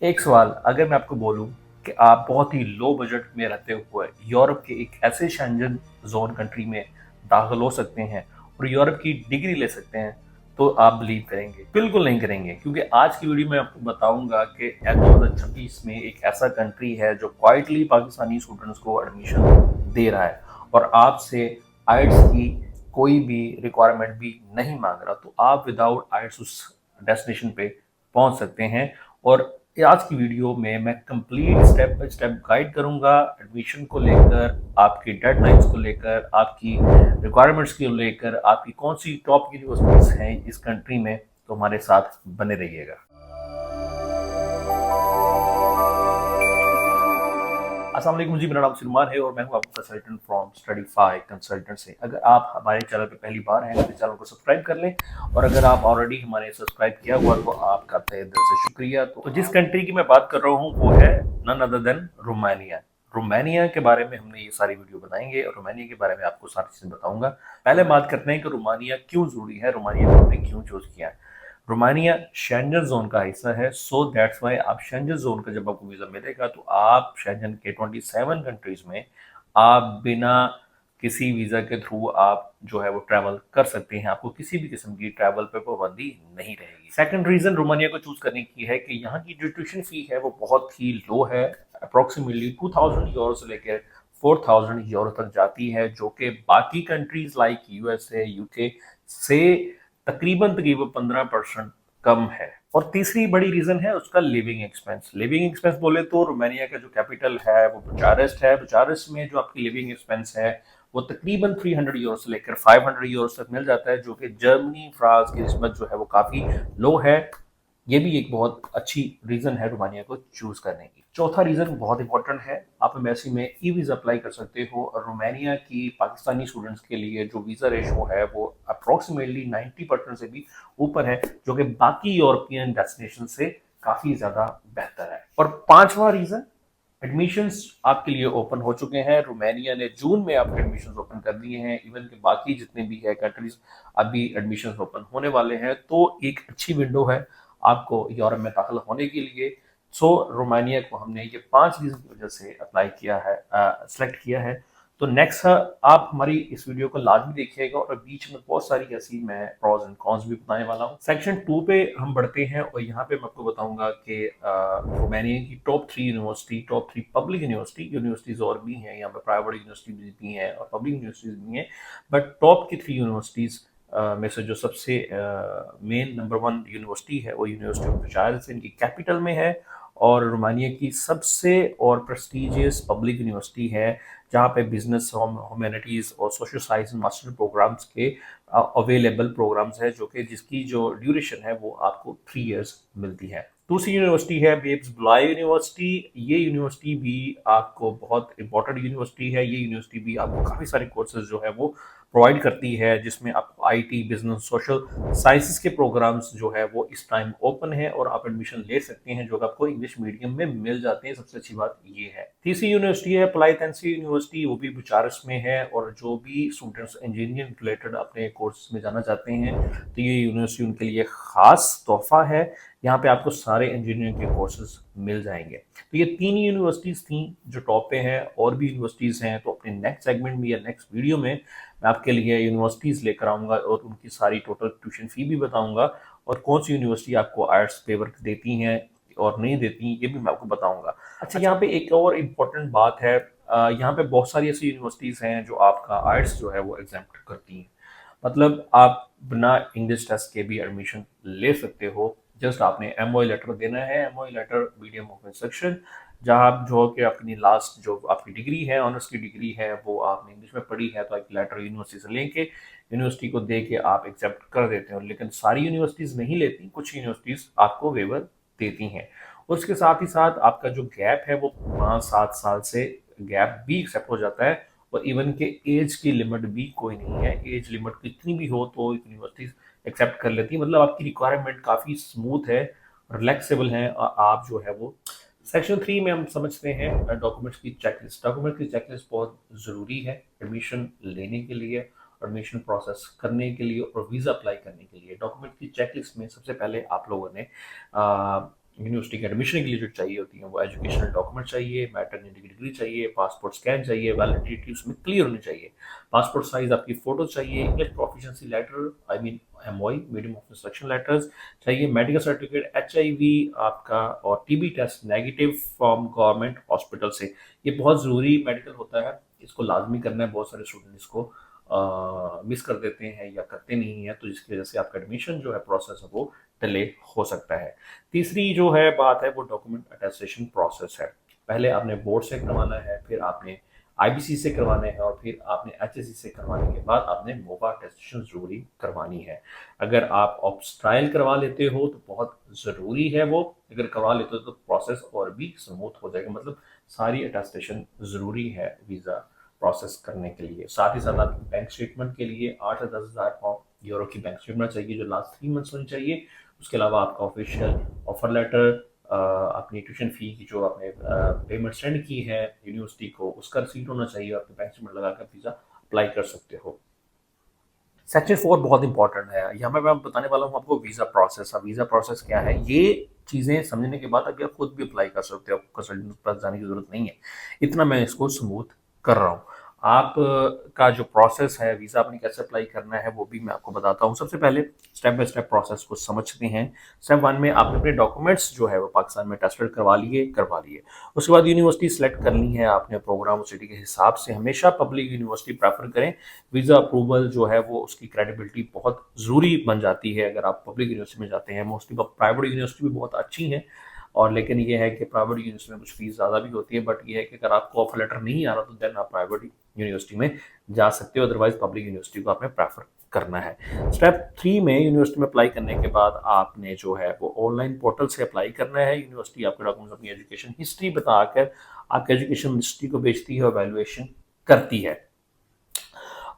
एक सवाल अगर मैं आपको बोलूं कि आप बहुत ही लो बजट में रहते हुए यूरोप के एक ऐसे शेंजन जोन कंट्री में दाखिल हो सकते हैं और यूरोप की डिग्री ले सकते हैं, तो आप बिलीव करेंगे? बिल्कुल नहीं करेंगे, क्योंकि आज की वीडियो में आपको बताऊंगा कि 2026 में एक ऐसा कंट्री है जो क्वाइटली पाकिस्तानी स्टूडेंट्स को एडमिशन दे रहा है और आपसे आइट्स की कोई भी रिक्वायरमेंट भी नहीं मांग रहा, तो आप विदाउट आइट्स उस डेस्टिनेशन पे पहुंच सकते हैं। और आज की वीडियो में मैं complete step by step guide करूंगा एडमिशन को लेकर, आपकी डेडलाइंस को लेकर, आपकी रिक्वायरमेंट्स को लेकर, आपकी कौन सी टॉप यूनिवर्सिटीज हैं इस कंट्री में। तो हमारे साथ बने रहिएगा। अस्सलाम वालेकुम जी, मेरा नाम सलमान है और मैं हूं आपका कंसल्टेंट फ्रॉम स्टडीफाई कंसल्टेंट से। अगर आप हमारे चैनल पे पहली बार हैं तो चैनल को सब्सक्राइब कर लें, और अगर आप ऑलरेडी हमारे सब्सक्राइब किया हुआ तो आपका तहे दिल से शुक्रिया। तो जिस कंट्री की मैं बात कर रहा हूँ वो है none other than Romania. Romania के बारे में हमने ये सारी वीडियो बनाएंगे और रोमानिया के बारे में आपको सारी चीजें बताऊंगा। पहले बात करते हैं कि रोमानिया क्यों जरूरी है, रोमानिया को हमने क्यों चूज किया है। रोमानिया शेंजन जोन का हिस्सा है, सो दैट्स वाई आप शेंजन जोन का जब आपको वीजा मिलेगा तो आप शेंजन के 27 कंट्रीज में आप बिना किसी वीजा के थ्रू आप जो है वो ट्रैवल कर सकते हैं। आपको किसी भी किस्म की ट्रैवल पे पाबंदी नहीं रहेगी। सेकंड रीजन रोमानिया को चूज करने की है कि यहाँ की जो ट्यूशन फी है वो बहुत ही लो है, अप्रोक्सीमेटली 2000 यूरो से लेकर 4000 यूरो तक जाती है, जो कि बाकी कंट्रीज लाइक यूएसए, यूके से तकरीबन तकरीबन 15% कम है। और तीसरी बड़ी रीजन है उसका लिविंग एक्सपेंस। लिविंग एक्सपेंस बोले तो रोमानिया का जो कैपिटल है वो बुचारेस्ट है। बुचारेस्ट में जो आपकी लिविंग एक्सपेंस है वो तकरीबन 300 यूरो से लेकर 500 यूरो तक मिल जाता है, जो कि जर्मनी फ्रांस की निस्बत जो है वो काफी लो है। ये भी एक बहुत अच्छी रीजन है रोमानिया को चूज करने की। चौथा रीजन बहुत इंपॉर्टेंट है, आप एम्बेसी में ई वीजा अप्लाई कर सकते हो। और रोमानिया की पाकिस्तानी स्टूडेंट्स के लिए जो वीजा रेशो है वो अप्रोक्सीमेटली 90% से भी ऊपर है, जो कि बाकी यूरोपियन डेस्टिनेशन से काफी ज्यादा बेहतर है। और पांचवा रीजन, एडमिशंस आपके लिए ओपन हो चुके हैं। रोमानिया ने जून में आपके एडमिशंस ओपन कर दिए हैं। इवन के बाकी जितने भी है कंट्रीज अभी एडमिशंस ओपन होने वाले हैं, तो एक अच्छी विंडो है आपको यूरोप में दाखिल होने के लिए। सो रोमानिया को हमने ये 5 रीजन की वजह से अप्लाई किया है, सेलेक्ट किया है। तो नेक्स्ट आप हमारी इस वीडियो को लाजमी देखिएगा और बीच में बहुत सारी ऐसी मैं प्रोज एंड कॉन्स भी बताने वाला हूँ। सेक्शन 2 पे हम बढ़ते हैं और यहाँ पे मैं आपको बताऊंगा कि रोमानिया की top 3 university, top 3 public universities और भी हैं यहाँ पे, प्राइवेट यूनिवर्सिटी भी हैं और पब्लिक यूनिवर्सिटीज भी हैं, बट टॉप की 3 यूनिवर्सिटीज में से जो सबसे मेन नंबर 1 यूनिवर्सिटी है वो यूनिवर्सिटी ऑफ बुचारेस्ट इनकी कैपिटल में है और रोमानिया की सबसे और प्रेस्टिजियस पब्लिक यूनिवर्सिटी है, जहाँ पे बिजनेस, ह्यूमैनिटीज और सोशल साइंस मास्टर प्रोग्राम्स के अवेलेबल प्रोग्राम्स है, जो कि जिसकी जो ड्यूरेशन है वो आपको 3 इयर्स मिलती है। दूसरी यूनिवर्सिटी है बेब्स बुलाए यूनिवर्सिटी। ये यूनिवर्सिटी भी आपको बहुत इंपॉर्टेंट यूनिवर्सिटी है। ये यूनिवर्सिटी भी आपको काफ़ी सारे कोर्सेज जो है वो प्रोवाइड करती है, जिसमें आपको आईटी, बिजनेस, सोशल साइंसेस के प्रोग्राम्स जो है वो इस टाइम ओपन है और आप एडमिशन ले सकते हैं, जो आपको इंग्लिश मीडियम में मिल जाते हैं। सबसे अच्छी बात ये है। तीसरी यूनिवर्सिटी है प्लाइथेंसी यूनिवर्सिटी, वो भी बुचारेस्ट में है और जो भी स्टूडेंट्स इंजीनियरिंग रिलेटेड अपने कोर्स में जाना चाहते हैं तो ये यूनिवर्सिटी उनके लिए खास तोहफा है। यहाँ पे आपको सारे इंजीनियरिंग के कोर्सेज मिल जाएंगे। तो ये 3 यूनिवर्सिटीज थी जो टॉप पे हैं, और भी यूनिवर्सिटीज हैं। तो अपने नेक्स्ट सेगमेंट में या नेक्स्ट वीडियो में मैं आपके लिए यूनिवर्सिटीज लेकर आऊंगा और उनकी सारी टोटल ट्यूशन फी भी बताऊंगा और कौन सी यूनिवर्सिटी आपको आर्ट्स पेपर देती हैं और नहीं देती ये भी मैं आपको बताऊंगा। अच्छा, यहाँ पे एक और इम्पोर्टेंट बात है, यहाँ पे बहुत सारी ऐसी यूनिवर्सिटीज हैं जो आपका आर्ट्स जो है वो एग्जाम्प्ट करती हैं। मतलब आप बिना इंग्लिश टेस्ट के भी एडमिशन ले सकते हो। जस्ट आपने एमओई लेटर देना है, MOE letter medium of instruction, जहाँ आप जो कि अपनी लास्ट जो आपकी डिग्री है, ऑनर्स की डिग्री है, वो आपने इंग्लिश में पढ़ी है तो एक लेटर यूनिवर्सिटी से लेके यूनिवर्सिटी को दे के आप एक्सेप्ट कर देते हो। लेकिन सारी यूनिवर्सिटीज़ नहीं लेती, कुछ यूनिवर्सिटीज़ आपको वेवर देती हैं। उसके साथ ही साथ आपका जो गैप है वो 5-7 साल से गैप भी एक्सेप्ट हो जाता है। और इवन के एज की लिमिट भी कोई नहीं है, एज लिमिट कितनी भी हो तो यूनिवर्सिटीज एक्सेप्ट कर लेती है। मतलब आपकी रिक्वायरमेंट काफ़ी स्मूथ है, रिलैक्सेबल है, और आप जो है वो सेक्शन 3 में हम समझते हैं डॉक्यूमेंट्स की चेकलिस्ट। डॉक्यूमेंट की चेकलिस्ट बहुत ज़रूरी है एडमिशन लेने के लिए, एडमिशन प्रोसेस करने के लिए और वीज़ा अप्लाई करने के लिए। डॉक्यूमेंट की चेकलिस्ट में सबसे पहले आप लोगों ने यूनिवर्सिटी के एडमिशन के लिए जो चाहिए होती है वो एजुकेशनल डॉक्यूमेंट चाहिए, मैटरनिटी की डिग्री चाहिए, पासपोर्ट स्कैन चाहिए, वैलिडिटी उसमें क्लियर होनी चाहिए, पासपोर्ट साइज आपकी फोटो चाहिए, English proficiency letter I mean MOE medium of instruction letters चाहिए, मेडिकल सर्टिफिकेट, एचआईवी आपका और TB test negative from government hospital से। ये बहुत ज़रूरी मेडिकल होता है, इसको लाजमी करना है। बहुत सारे स्टूडेंट इसको मिस कर देते हैं या करते नहीं हैं, तो जिसकी वजह से आपका एडमिशन जो है प्रोसेस है वो डिले हो सकता है। तीसरी जो है बात है वो डॉक्यूमेंट अटेस्टेशन प्रोसेस है। पहले आपने बोर्ड से करवाना है, फिर आपने आईबीसी से करवाने हैं और फिर आपने एचएससी से करवाने के बाद आपने मोबा अटेस्टेशन जरूरी करवानी है। अगर आप ऑप्स ट्रायल करवा लेते हो तो बहुत ज़रूरी है वो, अगर करवा लेते हो तो प्रोसेस और भी स्मूथ हो जाएगा। मतलब सारी अटेस्टेशन ज़रूरी है वीज़ा प्रोसेस करने के लिए। साथ ही साथ आपकी बैंक स्टेटमेंट के लिए 8 से 10,000 यूरो की बैंक स्टेटमेंट चाहिए जो लास्ट 3 मंथ्स होनी चाहिए। उसके अलावा आपका ऑफिशियल ऑफर लेटर, अपनी ट्यूशन फी की जो आपने पेमेंट सेंड की है यूनिवर्सिटी को उसका रिसीट होना चाहिए, आपके बैंक स्टेटमेंट लगाकर वीज़ा अप्लाई कर सकते हो। सेक्शन 4 बहुत इंपॉर्टेंट है, यहाँ पे मैं बताने वाला हूँ आपको वीज़ा प्रोसेस। अब वीज़ा प्रोसेस क्या है, ये चीज़ें समझने के बाद अभी आप खुद भी अप्लाई कर सकते हो, आपको कंसल्टेंट के पास जाने की ज़रूरत नहीं है। इतना मैं इसको स्मूथ कर रहा हूँ। आप का जो प्रोसेस है वीज़ा आपने कैसे अप्लाई करना है वो भी मैं आपको बताता हूँ। सबसे पहले स्टेप बाय स्टेप प्रोसेस को समझते हैं। स्टेप 1 में आपने अपने डॉक्यूमेंट्स जो है वो पाकिस्तान में टेस्टेड करवा लिए। उसके बाद यूनिवर्सिटी सेलेक्ट करनी है आपने, प्रोग्राम और सिटी के हिसाब से हमेशा पब्लिक यूनिवर्सिटी प्रेफर करें। वीज़ा अप्रूवल जो है वो उसकी क्रेडिबिलिटी बहुत ज़रूरी बन जाती है अगर आप पब्लिक यूनिवर्सिटी में जाते हैं। मोस्टली प्राइवेट यूनिवर्सिटी भी बहुत अच्छी हैं, और लेकिन ये है कि प्राइवेट यूनिवर्सिटी में कुछ फीस ज़्यादा भी होती है, बट ये है कि अगर आपको ऑफर लेटर नहीं आ रहा तो देन आप प्राइवेट यूनिवर्सिटी में जा सकते हो, अदरवाइज पब्लिक यूनिवर्सिटी को आपने प्रेफर करना है। स्टेप 3 में यूनिवर्सिटी में अप्लाई करने के बाद आपने जो है वो ऑनलाइन पोर्टल से अप्लाई करना है। यूनिवर्सिटी आपके डॉक्यूमेंट्स, अपनी एजुकेशन हिस्ट्री बताकर आपके एजुकेशन मिनिस्ट्री को भेजती है और वैल्यूएशन करती है।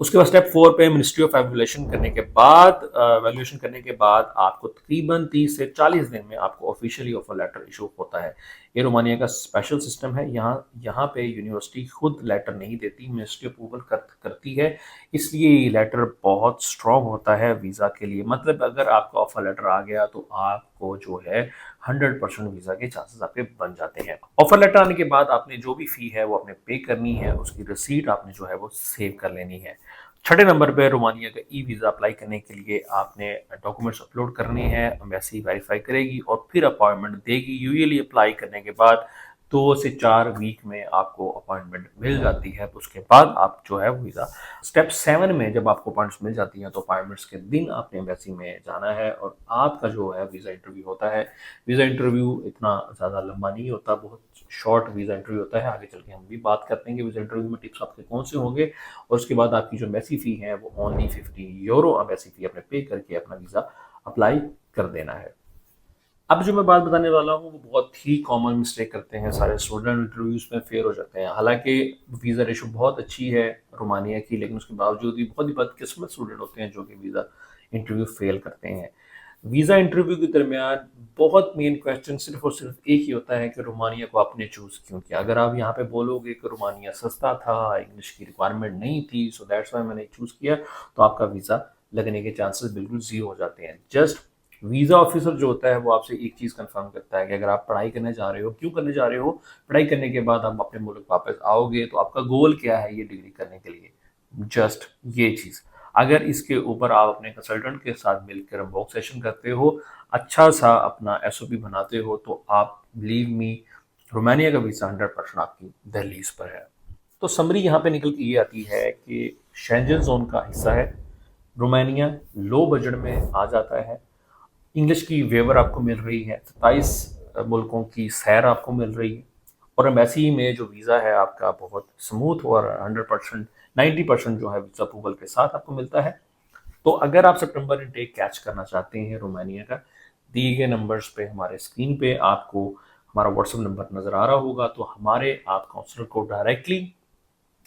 उसके बाद स्टेप 4 पे मिनिस्ट्री ऑफ एवल्यूएशन करने के बाद वैल्यूएशन करने के बाद आपको तकरीबन 30 से 40 दिन में आपको ऑफिशियली ऑफर लेटर इशू होता है। ये रोमानिया का स्पेशल सिस्टम है। यहाँ पे यूनिवर्सिटी खुद लेटर नहीं देती, मिनिस्ट्री अप्रूवल करती है, इसलिए ये लेटर बहुत स्ट्रॉन्ग होता है वीज़ा के लिए। मतलब अगर आपका ऑफर लेटर आ गया तो आपको जो है 100% वीज़ा के चांसेस आपके बन जाते हैं। ऑफर लेटर आने के बाद आपने जो भी फ़ी है वो आपने पे करनी है, उसकी रिसीट आपने जो है वो सेव कर लेनी है। छठे नंबर पे रोमानिया का ई वीज़ा अप्लाई करने के लिए आपने डॉक्यूमेंट्स अपलोड करने हैं, एम्बेसी वेरीफाई करेगी और फिर अपॉइंटमेंट देगी। यूजुअली अप्लाई करने के बाद 2 से 4 वीक में आपको अपॉइंटमेंट मिल जाती है, तो उसके बाद आप जो है वीज़ा। स्टेप 7 में जब आपको अपॉइंटमेंट्स मिल जाती हैं तो अपॉइंटमेंट्स के दिन आपने एम्बेसी में जाना है और आपका जो है वीज़ा इंटरव्यू होता है। वीज़ा इंटरव्यू इतना ज़्यादा लंबा नहीं होता, बहुत शॉर्ट वीज़ा इंटरव्यू होता है। आगे चल के हम भी बात करते हैं कि वीज़ा इंटरव्यू में टिप्स आपके कौन से होंगे, और उसके बाद आपकी जो एम्बेसी फ़ी है वो ओनली 50 यूरो एम्बेसी फ़ी आपने पे करके अपना वीज़ा अप्लाई कर देना है। अब जो मैं बात बताने वाला हूँ वो बहुत ही कॉमन मिस्टेक करते हैं सारे स्टूडेंट, इंटरव्यूज में फेल हो जाते हैं। हालांकि वीज़ा रेशो बहुत अच्छी है रोमानिया की, लेकिन उसके बावजूद भी बहुत ही बदकिस्मत स्टूडेंट होते हैं जो कि वीज़ा इंटरव्यू फेल करते हैं। वीज़ा इंटरव्यू के दरमियान बहुत मेन क्वेश्चन सिर्फ और सिर्फ एक ही होता है कि रोमानिया को आपने चूज़ क्यों किया। अगर आप यहाँ पे बोलोगे कि रोमानिया सस्ता था, इंग्लिश की रिक्वायरमेंट नहीं थी, सो दैट्स वाई मैंने चूज़ किया, तो आपका वीज़ा लगने के चांसेस बिल्कुल ज़ीरो हो जाते हैं। जस्ट वीज़ा ऑफिसर जो होता है वो आपसे एक चीज़ कंफर्म करता है कि अगर आप पढ़ाई करने जा रहे हो, क्यों करने जा रहे हो, पढ़ाई करने के बाद आप अपने मुल्क वापस आओगे तो आपका गोल क्या है ये डिग्री करने के लिए, जस्ट ये चीज़। अगर इसके ऊपर आप अपने कंसल्टेंट के साथ मिलकर मॉक सेशन करते हो, अच्छा सा अपना एसओपी बनाते हो, तो आप बिलीव मी रोमानिया का वीज़ा 100% आपकी दहलीज पर है। तो समरी यहाँ पे निकल के ये आती है कि शेंजन जोन का हिस्सा है रोमानिया, लो बजट में आ जाता है, इंग्लिश की वेवर आपको मिल रही है, 27 मुल्कों की सैर आपको मिल रही है, और एम्बेसी में जो वीज़ा है आपका बहुत स्मूथ और 100% 90% जो है वीज़ा अप्रूवल के साथ आपको मिलता है। तो अगर आप सितंबर इनटेक कैच करना चाहते हैं रोमानिया का, दिए गए नंबर्स पे हमारे स्क्रीन पे आपको हमारा व्हाट्सएप नंबर नज़र आ रहा होगा, तो हमारे आप काउंसलर को डायरेक्टली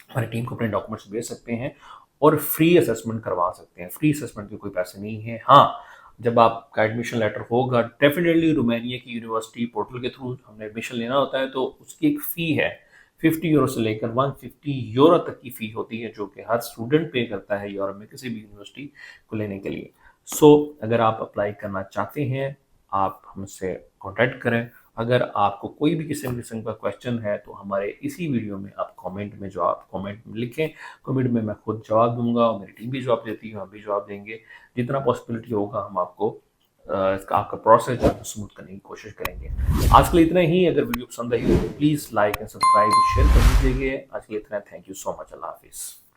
हमारी टीम को अपने डॉक्यूमेंट्स भेज सकते हैं और फ्री असेसमेंट करवा सकते हैं। फ्री असेसमेंट के कोई पैसे नहीं है। हाँ, जब आपका एडमिशन लेटर होगा डेफिनेटली रोमानिया की यूनिवर्सिटी पोर्टल के थ्रू हमने एडमिशन लेना होता है, तो उसकी एक फ़ी है 50 यूरो से लेकर 150 यूरो तक की फ़ी होती है जो कि हर स्टूडेंट पे करता है यूरोप में किसी भी यूनिवर्सिटी को लेने के लिए। सो अगर आप अप्लाई करना चाहते हैं, आप हमसे कांटेक्ट करें। अगर आपको कोई भी किस्म का क्वेश्चन है तो हमारे इसी वीडियो में आप कमेंट में लिखें। कमेंट में मैं खुद जवाब दूंगा और मेरी टीम भी जवाब देती है, हम भी जवाब देंगे। जितना पॉसिबिलिटी होगा हम आपको इसका आपका प्रोसेस जो है स्मूथ करने की कोशिश करेंगे। आज के लिए इतना ही। अगर वीडियो पसंद आई तो please like and subscribe share कर दीजिए। आज के लिए इतना। Thank you so much. अल्लाह हाफिज़।